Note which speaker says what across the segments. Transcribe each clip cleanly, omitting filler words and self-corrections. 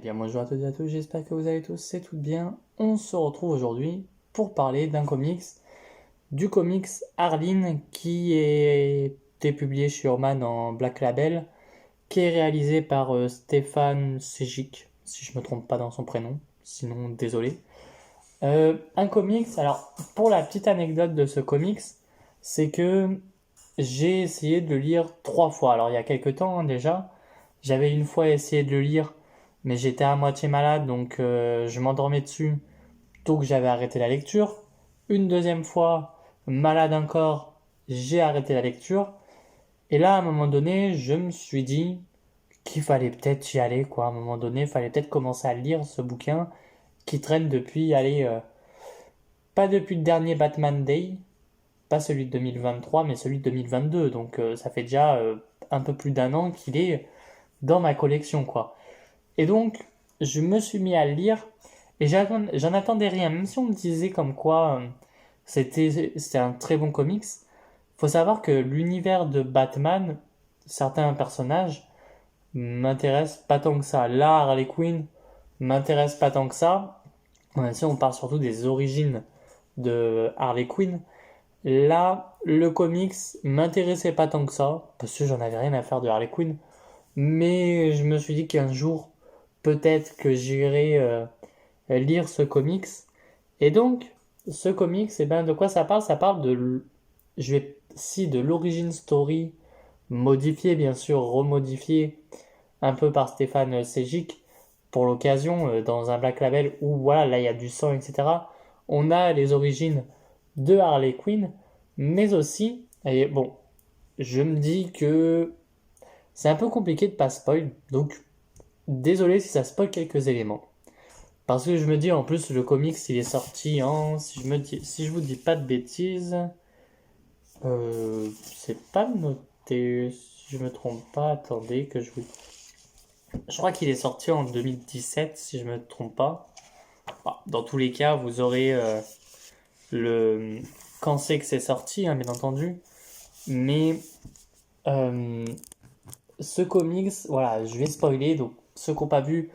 Speaker 1: bien, bonjour à toutes et à tous, j'espère que vous allez tous et toutes bien. On se retrouve aujourd'hui pour parler d'un comics, du comics Arline qui est été publié chez Urban en Black Label, qui est réalisé par Stéphane Sejic, si je me trompe pas dans son prénom, sinon désolé. Un comics, alors pour la petite anecdote de ce comics, c'est que j'ai essayé de le lire 3 fois. Alors il y a quelques temps déjà, j'avais une fois essayé de le lire, mais j'étais à moitié malade, donc je m'endormais dessus, donc j'avais arrêté la lecture. Une deuxième fois, malade encore, j'ai arrêté la lecture. Et là, à un moment donné, je me suis dit qu'il fallait peut-être y aller, quoi. À un moment donné, il fallait peut-être commencer à lire ce bouquin qui traîne depuis, allez, pas depuis le dernier Batman Day, pas celui de 2023, mais celui de 2022. Donc ça fait déjà un peu plus d'un an qu'il est dans ma collection, quoi. Et donc, je me suis mis à le lire et j'en attendais rien, même si on me disait comme quoi c'était un très bon comics. Faut savoir que l'univers de Batman, certains personnages m'intéressent pas tant que ça. Là, Harley Quinn m'intéresse pas tant que ça. Si on parle surtout des origines de Harley Quinn. Là, le comics m'intéressait pas tant que ça, parce que j'en avais rien à faire de Harley Quinn. Mais je me suis dit qu'un jour, peut-être que j'irai lire ce comics. Et donc, ce comics, eh ben, de quoi ça parle? Ça parle de l'origin story, modifiée, bien sûr, remodifiée un peu par Stéphane Sejic pour l'occasion, dans un Black Label où, voilà, là, il y a du sang, etc. On a les origines de Harley Quinn, mais aussi, et bon, je me dis que c'est un peu compliqué de pas spoil, donc désolé si ça spoil quelques éléments. Parce que je me dis, en plus, le comics, il est sorti en, si je vous dis pas de bêtises, c'est pas noté, si je me trompe pas, attendez, je crois qu'il est sorti en 2017, si je me trompe pas. Bah, dans tous les cas, vous aurez le quand c'est que c'est sorti, hein, bien entendu. Mais euh, ce comics, voilà, je vais spoiler. Donc, ceux qui n'ont pas vu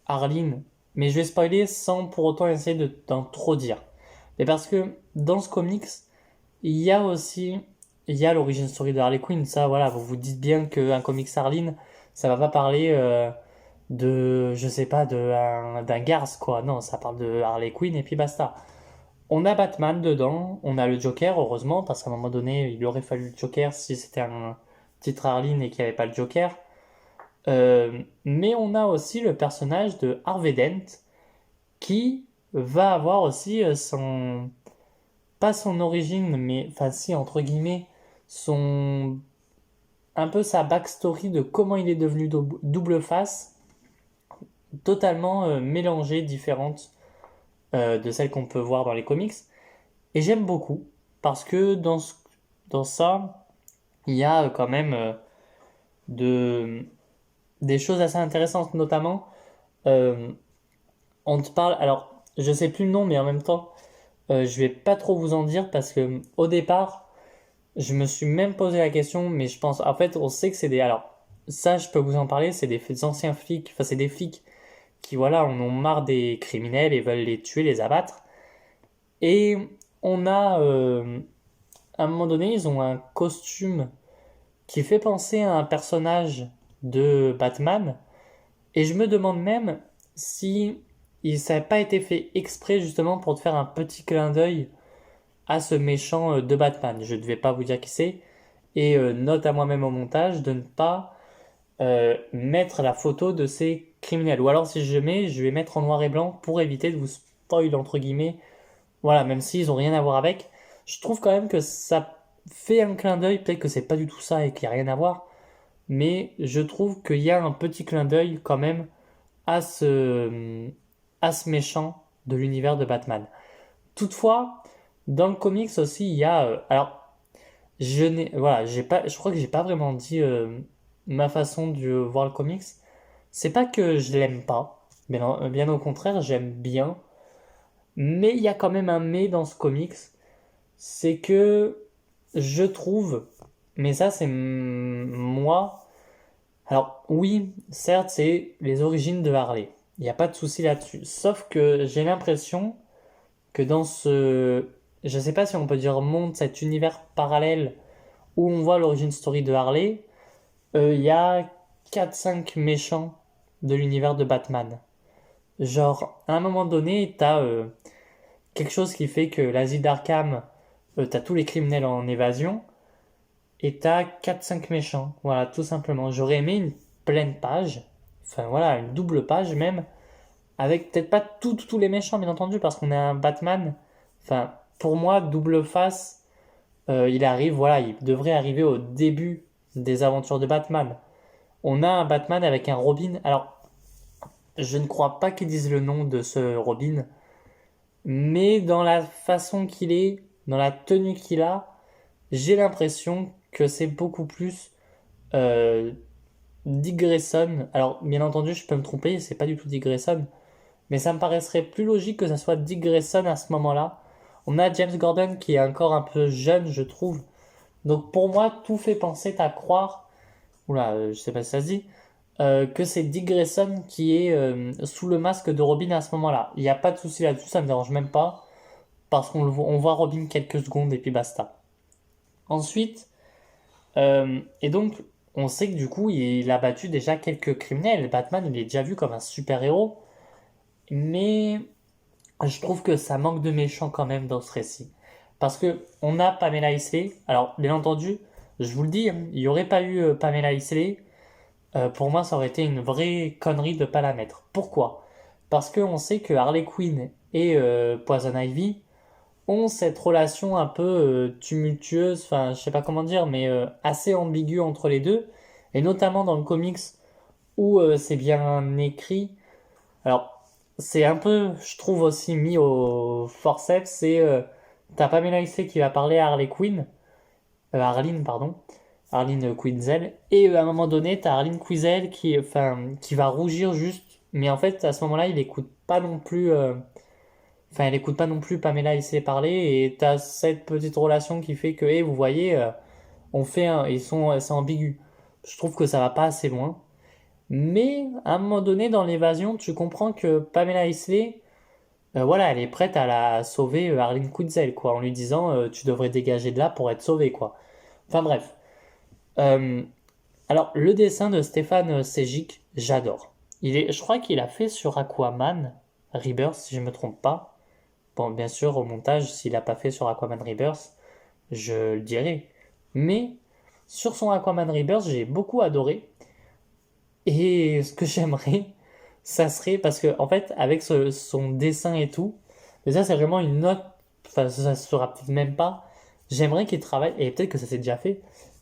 Speaker 1: Arline, mais je vais spoiler sans pour autant essayer d'en trop dire. Mais parce que dans ce comics, il y a aussi, il y a l'origin story de Harley Quinn. Ça, voilà, vous vous dites bien qu'un comics Arline, ça va pas parler je sais pas, d'un Garth, quoi. Non, ça parle de Harley Quinn et puis basta. On a Batman dedans, on a le Joker, heureusement, parce qu'à un moment donné, il aurait fallu le Joker si c'était un titre Arline et qu'il n'y avait pas le Joker. Mais on a aussi le personnage de Harvey Dent qui va avoir aussi pas son origine, mais enfin si entre guillemets, son un peu sa backstory de comment il est devenu double face, totalement mélangée, différente de celle qu'on peut voir dans les comics. Et j'aime beaucoup parce que dans ça, il y a quand même de, des choses assez intéressantes, notamment euh, on te parle, alors je sais plus le nom, mais en même temps, je vais pas trop vous en dire parce que au départ, je me suis même posé la question, mais je pense, en fait, on sait que c'est des, alors ça, je peux vous en parler, c'est des anciens flics, enfin c'est des flics qui voilà, en ont marre des criminels et veulent les tuer, les abattre. Et on a, à un moment donné, ils ont un costume qui fait penser à un personnage de Batman. Et je me demande même si ça n'a pas été fait exprès justement pour te faire un petit clin d'œil à ce méchant de Batman. Je ne vais pas vous dire qui c'est. Et note à moi-même au montage de ne pas mettre la photo de ces criminels. Ou alors si je mets, je vais mettre en noir et blanc pour éviter de vous spoil entre guillemets. Voilà, même s'ils ont rien à voir avec. Je trouve quand même que ça fait un clin d'œil. Peut-être que c'est pas du tout ça et qu'il n'y a rien à voir. Mais je trouve qu'il y a un petit clin d'œil quand même à ce méchant de l'univers de Batman. Toutefois, dans le comics aussi, il y a alors je crois que j'ai pas vraiment dit ma façon de voir le comics. C'est pas que je l'aime pas, bien au contraire, j'aime bien, mais il y a quand même un mais dans ce comics, c'est que je trouve, mais ça c'est moi. Alors oui, certes, c'est les origines de Harley. Il n'y a pas de souci là-dessus. Sauf que j'ai l'impression que dans ce... Je sais pas si on peut dire monde, cet univers parallèle où on voit l'origine story de Harley, il y a 4-5 méchants de l'univers de Batman. Genre, à un moment donné, t'as quelque chose qui fait que l'asile d'Arkham, t'as tous les criminels en évasion, et t'as 4-5 méchants. Voilà, tout simplement. J'aurais aimé une pleine page, enfin voilà, une double page même, avec peut-être pas tous les méchants, bien entendu, parce qu'on a un Batman. Enfin, pour moi, double face, il arrive, voilà, il devrait arriver au début des aventures de Batman. On a un Batman avec un Robin. Alors, je ne crois pas qu'ils disent le nom de ce Robin, mais dans la façon qu'il est, dans la tenue qu'il a, j'ai l'impression que c'est beaucoup plus euh, Dick Grayson. Alors, bien entendu, je peux me tromper, c'est pas du tout Dick Grayson, mais ça me paraîtrait plus logique que ça soit Dick Grayson à ce moment-là. On a James Gordon qui est encore un peu jeune, je trouve. Donc pour moi, tout fait penser à croire, oula, je sais pas si ça se dit, que c'est Dick Grayson qui est sous le masque de Robin à ce moment-là. Il n'y a pas de souci là-dessus, ça me dérange même pas, parce on voit Robin quelques secondes et puis basta. Ensuite, et donc, on sait que du coup, il a battu déjà quelques criminels. Batman, il est déjà vu comme un super-héros, mais je trouve que ça manque de méchants quand même dans ce récit. Parce que on a Pamela Isley. Alors, bien entendu, je vous le dis, hein, il n'y aurait pas eu Pamela Isley. Pour moi, ça aurait été une vraie connerie de ne pas la mettre. Pourquoi? Parce qu'on sait que Harley Quinn et Poison Ivy ont cette relation un peu tumultueuse, enfin, je sais pas comment dire, mais assez ambiguë entre les deux. Et notamment dans le comics où c'est bien écrit. Alors, c'est un peu, je trouve aussi mis au forceps, c'est t'as Pamela Isley qui va parler à Harley Quinn, Arline, pardon, Arline Quinzel, et à un moment donné, t'as Arline Quinzel qui va rougir juste, mais en fait, à ce moment-là, il écoute pas non plus, elle écoute pas non plus Pamela Isley parler, et t'as cette petite relation qui fait que, vous voyez, c'est ambigu. Je trouve que ça va pas assez loin. Mais à un moment donné, dans l'évasion, tu comprends que Pamela Isley, voilà, elle est prête à la sauver Arlene Quinzel, quoi, en lui disant tu devrais dégager de là pour être sauvée, quoi. Enfin bref. Euh, alors, le dessin de Stéphane Sejic, j'adore. Je crois qu'il a fait sur Aquaman Rebirth, si je me trompe pas. Bon, bien sûr, au montage, s'il n'a pas fait sur Aquaman Rebirth, je le dirai. Mais sur son Aquaman Rebirth, j'ai beaucoup adoré. Et ce que j'aimerais, ça serait parce que en fait, avec son dessin et tout, mais ça c'est vraiment une note. Enfin, ça se fera peut-être même pas. J'aimerais qu'il travaille, et peut-être que ça s'est déjà fait,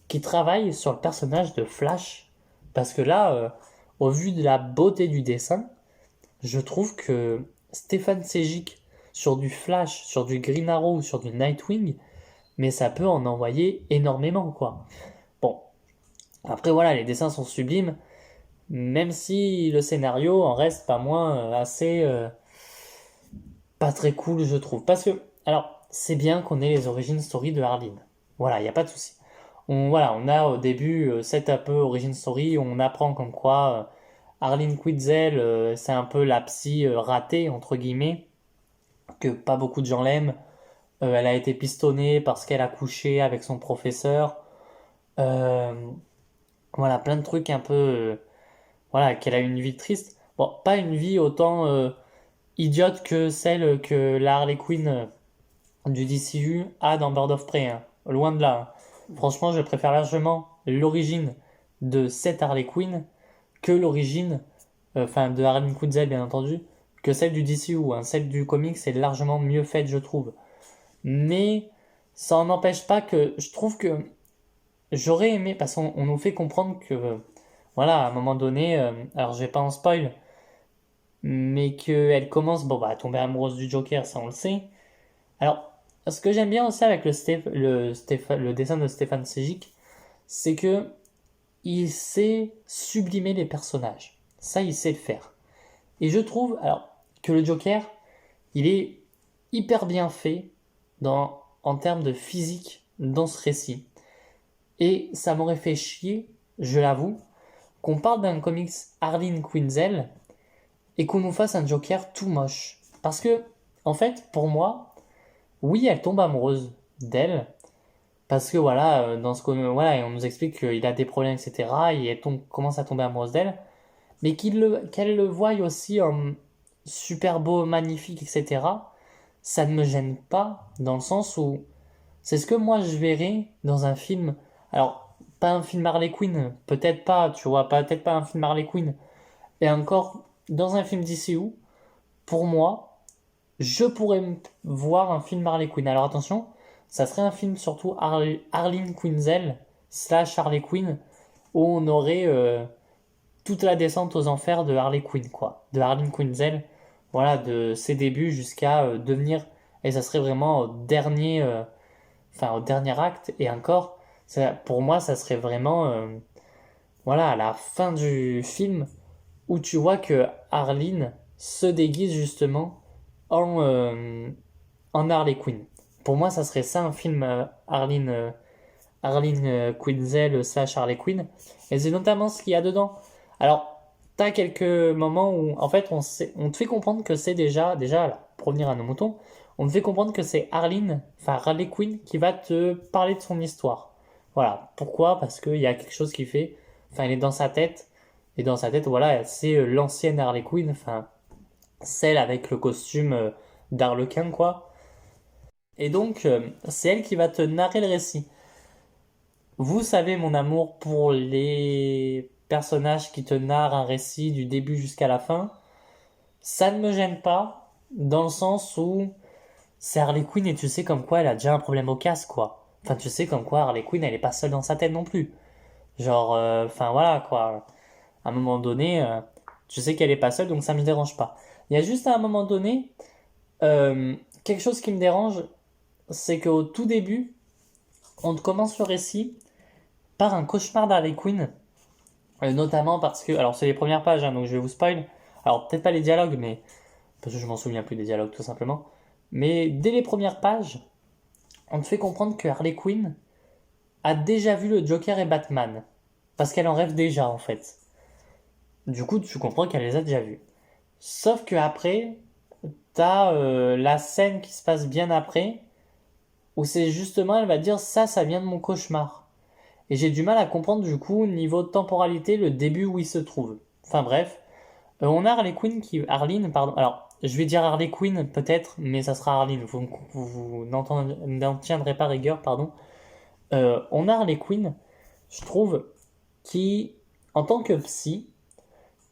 Speaker 1: qu'il travaille sur le personnage de Flash, parce que là, au vu de la beauté du dessin, je trouve que Stéphane Sejic sur du Flash, sur du Green Arrow, sur du Nightwing, mais ça peut en envoyer énormément, quoi. Bon, après voilà, les dessins sont sublimes. Même si le scénario en reste pas moins assez pas très cool, je trouve. Parce que, alors, c'est bien qu'on ait les origines story de Harleen. Voilà, il n'y a pas de souci. On a au début cette un peu origin story, on apprend comme quoi Harleen Quinzel, c'est un peu la psy ratée, entre guillemets, que pas beaucoup de gens l'aiment. Elle a été pistonnée parce qu'elle a couché avec son professeur. Euh, voilà, plein de trucs un peu voilà, qu'elle a une vie triste. Bon, pas une vie autant idiote que celle que la Harley Quinn du DCU a dans Bird of Prey, hein. Loin de là, hein. Franchement, je préfère largement l'origine de cette Harley Quinn que l'origine, de Harley Quinzel bien entendu, que celle du DCU, hein. Celle du comic, c'est largement mieux faite, je trouve. Mais ça n'empêche pas que je trouve que j'aurais aimé, parce qu'on nous fait comprendre que, voilà, à un moment donné, alors je vais pas en spoil, mais qu'elle commence bon, bah, à tomber amoureuse du Joker, ça on le sait. Alors, ce que j'aime bien aussi avec le dessin de Stéphane Sejic, c'est que il sait sublimer les personnages. Ça, il sait le faire. Et je trouve alors que le Joker, il est hyper bien fait en termes de physique dans ce récit. Et ça m'aurait fait chier, je l'avoue, qu'on parle d'un comics Harleen Quinzel et qu'on nous fasse un Joker tout moche. Parce que, en fait, pour moi, oui, elle tombe amoureuse d'elle, parce que voilà, dans ce qu'on voilà, on nous explique qu'il a des problèmes, etc. Et commence à tomber amoureuse d'elle, mais qu'elle le voie aussi super beau, magnifique, etc. Ça ne me gêne pas, dans le sens où c'est ce que moi je verrais dans un film. Alors, pas un film Harley Quinn, peut-être pas, tu vois, peut-être pas un film Harley Quinn. Et encore, dans un film DCU, pour moi, je pourrais voir un film Harley Quinn. Alors attention, ça serait un film surtout Harleen Quinzel slash Harley Quinn, où on aurait toute la descente aux enfers de Harley Quinn, quoi. De Harleen Quinzel, voilà, de ses débuts jusqu'à devenir. Et ça serait vraiment au dernier acte. Et encore, pour moi, ça serait vraiment, voilà, à la fin du film, où tu vois que Harleen se déguise justement en, en Harley Quinn. Pour moi, ça serait ça un film Harleen Quinzel slash Harley Quinn. Et c'est notamment ce qu'il y a dedans. Alors, t'as quelques moments où, en fait, on te fait comprendre que c'est déjà, là, pour revenir à nos moutons, on te fait comprendre que c'est Harley Quinn, qui va te parler de son histoire. Voilà. Pourquoi? Parce qu'il y a quelque chose qui fait, elle est dans sa tête, et dans sa tête, voilà, c'est l'ancienne Harley Quinn, celle avec le costume d'Arlequin, quoi. Et donc, c'est elle qui va te narrer le récit. Vous savez mon amour pour les personnages qui te narrent un récit du début jusqu'à la fin. Ça ne me gêne pas, dans le sens où c'est Harley Quinn et tu sais comme quoi elle a déjà un problème au casque, quoi. Tu sais comme quoi Harley Quinn, elle est pas seule dans sa tête non plus. Genre, voilà, quoi. À un moment donné, tu sais qu'elle est pas seule, donc ça me dérange pas. Il y a juste à un moment donné, quelque chose qui me dérange, c'est qu'au tout début, on commence le récit par un cauchemar d'Harley Quinn. Notamment parce que, alors c'est les premières pages, hein, donc je vais vous spoil. Alors peut-être pas les dialogues, mais parce que je m'en souviens plus des dialogues tout simplement. Mais dès les premières pages, on te fait comprendre que Harley Quinn a déjà vu le Joker et Batman. Parce qu'elle en rêve déjà en fait. Du coup, tu comprends qu'elle les a déjà vus. Sauf que après, t'as la scène qui se passe bien après, où c'est justement, elle va dire ça vient de mon cauchemar. Et j'ai du mal à comprendre du coup, niveau temporalité, le début où il se trouve. Enfin bref, on a Harley Quinn Harleen, pardon. Alors, je vais dire Harley Quinn peut-être, mais ça sera Harleen. Vous n'en tiendrez pas rigueur, pardon. On a Harley Quinn, je trouve, qui, en tant que psy,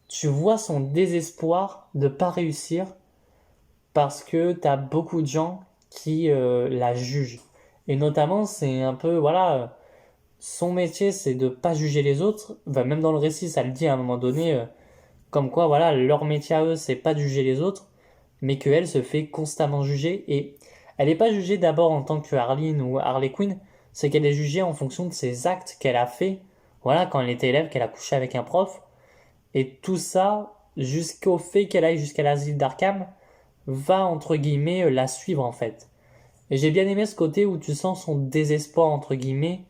Speaker 1: tu vois son désespoir de pas réussir parce que t'as beaucoup de gens qui la jugent. Et notamment, c'est un peu, voilà, son métier, c'est de pas juger les autres. Même dans le récit, ça le dit à un moment donné, comme quoi, voilà, leur métier à eux, c'est pas de juger les autres, mais qu'elle se fait constamment juger. Et elle n'est pas jugée d'abord en tant que Harleen ou Harley Quinn, c'est qu'elle est jugée en fonction de ses actes qu'elle a fait. Voilà, quand elle était élève, qu'elle a couché avec un prof. Et tout ça, jusqu'au fait qu'elle aille jusqu'à l'asile d'Arkham, va, entre guillemets, la suivre en fait. Et j'ai bien aimé ce côté où tu sens son désespoir, entre guillemets,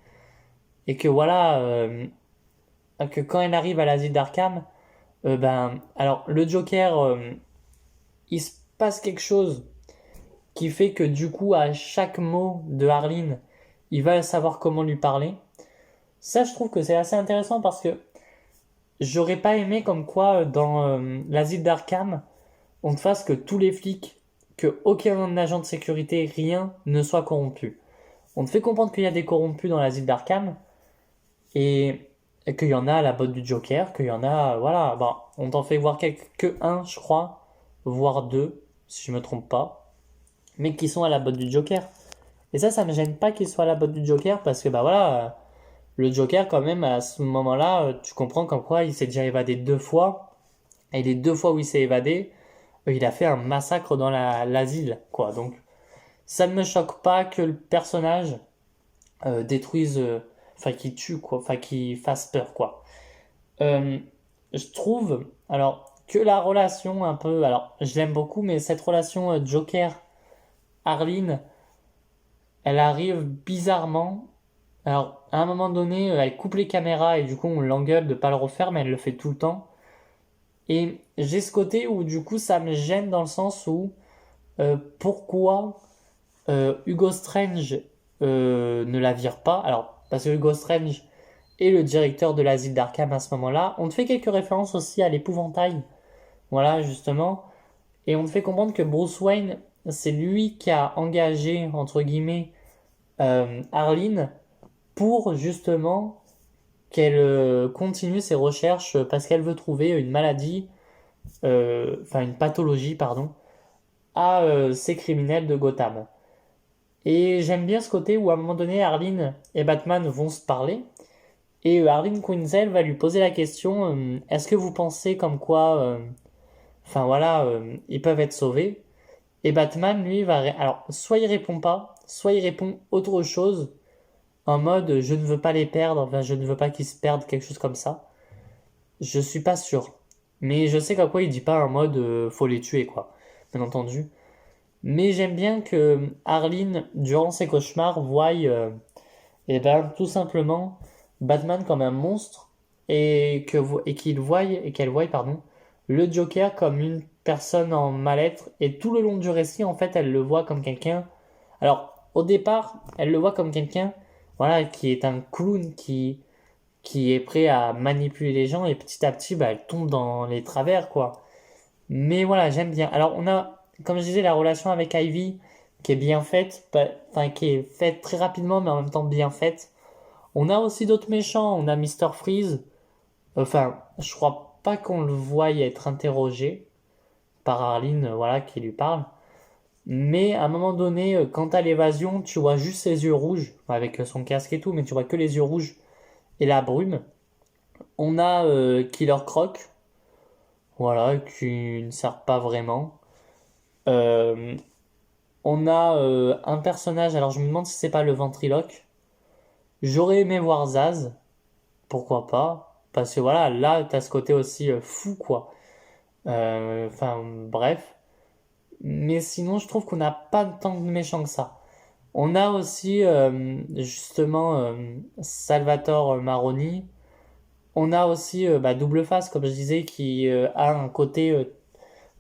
Speaker 1: et que voilà, que quand elle arrive à l'asile d'Arkham, alors le Joker, il se passe quelque chose qui fait que du coup, à chaque mot de Harleen, il va savoir comment lui parler. Ça, je trouve que c'est assez intéressant parce que j'aurais pas aimé comme quoi dans l'asile d'Arkham, on te fasse que tous les flics, que aucun agent de sécurité, rien ne soit corrompu. On te fait comprendre qu'il y a des corrompus dans l'asile d'Arkham et qu'il y en a à la botte du Joker, qu'il y en a, voilà, on t'en fait voir que un, je crois, voire deux, si je me trompe pas, mais qui sont à la botte du Joker. Et ça me gêne pas qu'il soit à la botte du Joker parce que voilà, le Joker quand même à ce moment-là, tu comprends comme quoi il s'est déjà évadé deux fois, et les deux fois où il s'est évadé, il a fait un massacre dans l'asile, quoi. Donc ça ne me choque pas que le personnage détruise, qu'il tue, quoi, qu'il fasse peur, quoi. Euh, je trouve, alors, que la relation un peu, alors, je l'aime beaucoup, mais cette relation Joker-Harleen, elle arrive bizarrement. Alors, à un moment donné, elle coupe les caméras et du coup, on l'engueule de pas le refaire, mais elle le fait tout le temps. Et j'ai ce côté où du coup ça me gêne dans le sens où pourquoi Hugo Strange ne la vire pas. Alors, parce que Hugo Strange est le directeur de l'asile d'Arkham à ce moment-là. On te fait quelques références aussi à l'épouvantail. Voilà, justement. Et on te fait comprendre que Bruce Wayne, c'est lui qui a engagé, entre guillemets, Arline pour justement qu'elle continue ses recherches parce qu'elle veut trouver une maladie, enfin une pathologie, pardon, à ces criminels de Gotham. Et j'aime bien ce côté où à un moment donné, Arline et Batman vont se parler. Et Harleen Quinzel va lui poser la question, est-ce que vous pensez comme quoi, enfin voilà, ils peuvent être sauvés? Et Batman, lui, alors, soit il répond pas, soit il répond autre chose, en mode, je ne veux pas les perdre, enfin, je ne veux pas qu'ils se perdent, quelque chose comme ça. Je suis pas sûr. Mais je sais qu'à quoi il dit pas en mode, faut les tuer, quoi. Bien entendu. Mais j'aime bien que Harleen, durant ses cauchemars, voie, et ben, tout simplement, Batman comme un monstre et qu'elle voie, pardon, le Joker comme une personne en mal-être et tout le long du récit, en fait, elle le voit comme quelqu'un. Alors, au départ, elle le voit comme quelqu'un, voilà, qui est un clown qui est prêt à manipuler les gens et petit à petit, bah, elle tombe dans les travers, quoi. Mais voilà, j'aime bien. Alors, on a, comme je disais, la relation avec Ivy qui est bien faite, enfin, qui est faite très rapidement, mais en même temps bien faite. On a aussi d'autres méchants. On a Mister Freeze. Enfin, je crois pas qu'on le voie être interrogé par Arline, voilà, qui lui parle. Mais à un moment donné, quand t'as l'évasion, tu vois juste ses yeux rouges, avec son casque et tout, mais tu vois que les yeux rouges et la brume. On a Killer Croc, voilà, qui ne sert pas vraiment. Euh, on a un personnage, alors je me demande si c'est pas le ventriloque. J'aurais aimé voir Zaz, pourquoi pas. Parce que voilà, là, t'as ce côté aussi fou, quoi. Enfin, bref. Mais sinon, je trouve qu'on n'a pas tant de méchants que ça. On a aussi, justement, Salvatore Maroni. On a aussi bah, Double Face, comme je disais, qui a un côté...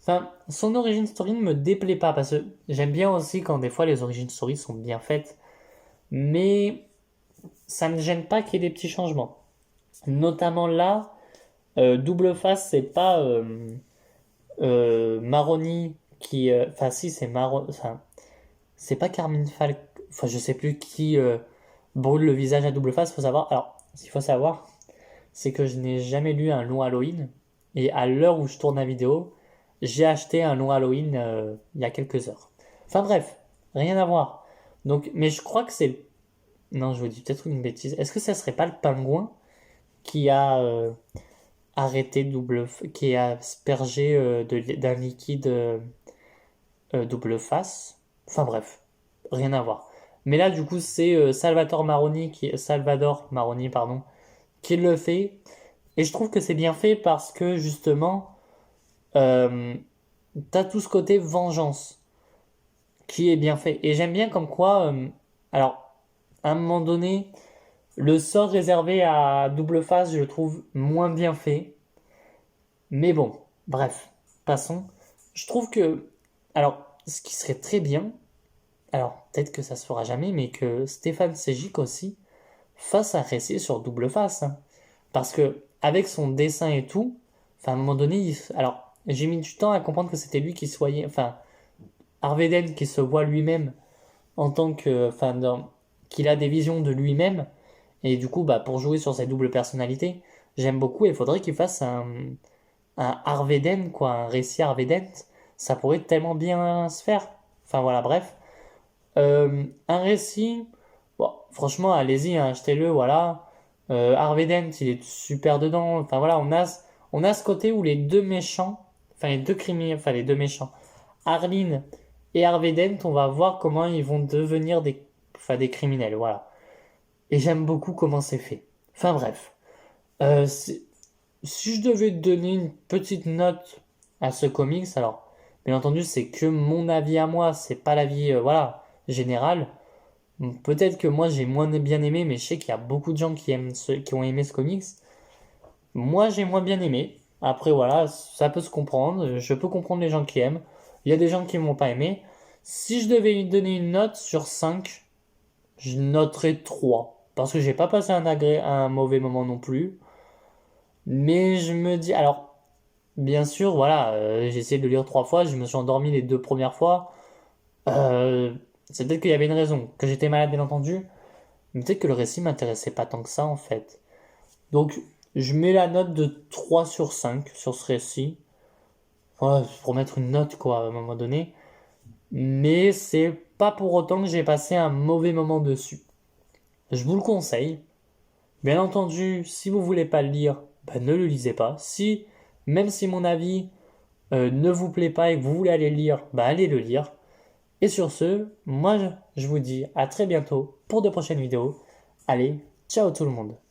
Speaker 1: Enfin, son origin story ne me déplaît pas, parce que j'aime bien aussi quand des fois les origin stories sont bien faites. Mais ça ne me gêne pas qu'il y ait des petits changements. Notamment là, Double Face, c'est pas Maroni qui. Enfin, si, c'est Maroni. Enfin, c'est pas Carmine Falk. Enfin, je sais plus qui brûle le visage à Double Face. Faut savoir. Alors, ce qu'il faut savoir, c'est que je n'ai jamais lu un long Halloween. Et à l'heure où je tourne la vidéo, j'ai acheté un long Halloween il y a quelques heures. Enfin, bref, rien à voir. Donc, mais je crois que c'est. Non, je vous dis peut-être une bêtise. Est-ce que ça serait pas le pingouin qui a arrêté qui a aspergé d'un liquide double face. Enfin bref, rien à voir. Mais là, du coup, c'est Salvador Maroni, pardon, qui le fait. Et je trouve que c'est bien fait parce que justement, euh, t'as tout ce côté vengeance qui est bien fait. Et j'aime bien comme quoi, alors, à un moment donné, le sort réservé à double face, je le trouve moins bien fait. Mais bon, bref, passons. Je trouve que, alors, ce qui serait très bien, alors peut-être que ça se fera jamais, mais que Stéphane Ségic aussi fasse un récit sur double face, hein. Parce que, avec son dessin et tout, enfin, à un moment donné, alors, j'ai mis du temps à comprendre que c'était lui qui soyait, enfin, Harvey Dent qui se voit lui-même en tant que, enfin, qu'il a des visions de lui-même, et du coup, bah, pour jouer sur cette double personnalité, j'aime beaucoup, et il faudrait qu'il fasse un Harvey Dent, quoi, un récit Harvey Dent, ça pourrait tellement bien se faire. Enfin voilà, bref. Un récit, bon, franchement, allez-y, hein, achetez-le, voilà. Harvey Dent, il est super dedans. Enfin voilà, on a ce côté où les deux méchants, enfin les deux criminels, enfin les deux méchants, Arline et Harvey Dent, on va voir comment ils vont devenir enfin, des criminels, voilà. Et j'aime beaucoup comment c'est fait. Enfin bref. Euh, c'est- Si je devais donner une petite note à ce comics, alors, bien entendu, c'est que mon avis à moi, c'est pas l'avis, voilà, général. Peut-être que moi j'ai moins bien aimé, mais je sais qu'il y a beaucoup de gens qui ont aimé ce comics. Moi j'ai moins bien aimé. Après, voilà, ça peut se comprendre. Je peux comprendre les gens qui aiment. Il y a des gens qui m'ont pas aimé. Si je devais lui donner une note sur 5, je noterais 3. Parce que j'ai pas passé un mauvais moment non plus. Mais je me dis, alors, bien sûr, voilà, j'ai essayé de le lire 3 fois. Je me suis endormi les 2 premières fois. Euh, c'est peut-être qu'il y avait une raison. Que j'étais malade, bien entendu. Mais peut-être que le récit m'intéressait pas tant que ça, en fait. Donc, je mets la note de 3 sur 5 sur ce récit. Voilà, pour mettre une note, quoi, à un moment donné. Mais c'est pas pour autant que j'ai passé un mauvais moment dessus. Je vous le conseille. Bien entendu, si vous voulez pas le lire, bah, ne le lisez pas. Si, même si mon avis ne vous plaît pas et que vous voulez aller le lire, bah, allez le lire. Et sur ce, moi je vous dis à très bientôt pour de prochaines vidéos. Allez, ciao tout le monde.